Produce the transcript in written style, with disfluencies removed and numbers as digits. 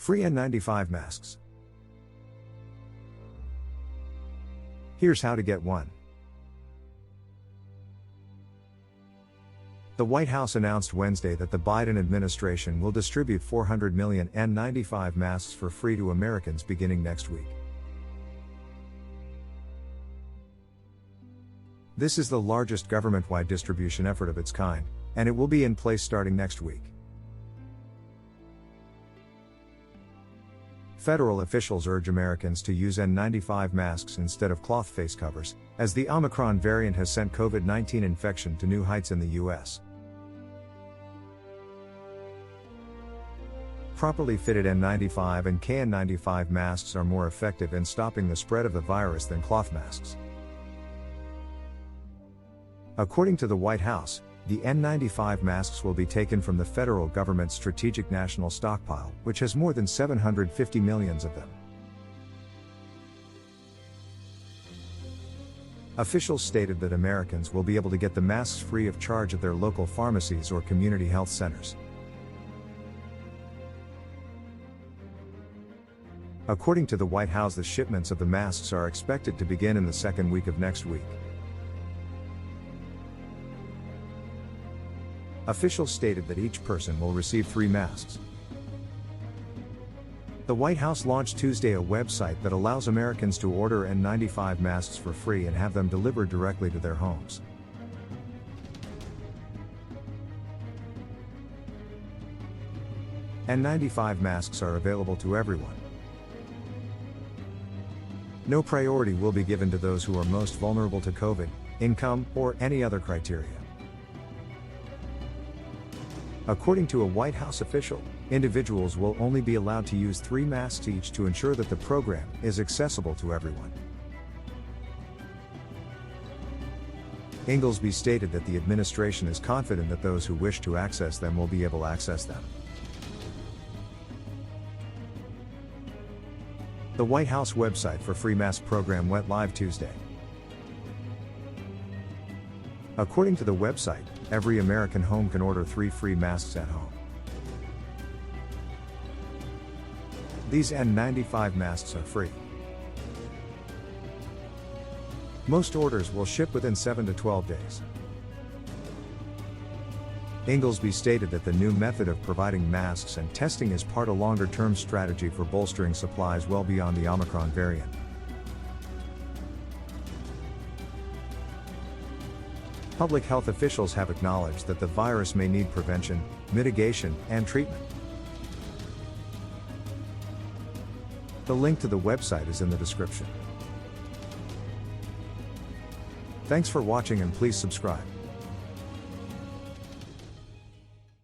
Free N95 masks. Here's how to get one. The White House announced Wednesday that the Biden administration will distribute 400 million N95 masks for free to Americans beginning next week. This is the largest government-wide distribution effort of its kind, and it will be in place starting next week. Federal officials urge Americans to use N95 masks instead of cloth face covers, as the Omicron variant has sent COVID-19 infection to new heights in the U.S. Properly fitted N95 and KN95 masks are more effective in stopping the spread of the virus than cloth masks. According to the White House, the N95 masks will be taken from the federal government's strategic national stockpile, which has more than 750 million of them. Officials stated that Americans will be able to get the masks free of charge at their local pharmacies or community health centers. According to the White House, the shipments of the masks are expected to begin in the second week of next week. Officials stated that each person will receive 3 masks. The White House launched Tuesday a website that allows Americans to order N95 masks for free and have them delivered directly to their homes. N95 masks are available to everyone. No priority will be given to those who are most vulnerable to COVID, income, or any other criteria. According to a White House official, individuals will only be allowed to use 3 masks each to ensure that the program is accessible to everyone. Inglesby stated that the administration is confident that those who wish to access them will be able to access them. The White House website for free mask program went live Tuesday. According to the website, every American home can order 3 free masks at home. These N95 masks are free. Most orders will ship within 7 to 12 days. Inglesby stated that the new method of providing masks and testing is part of a longer-term strategy for bolstering supplies well beyond the Omicron variant. Public health officials have acknowledged that the virus may need prevention, mitigation, and treatment. The link to the website is in the description. Thanks for watching and please subscribe.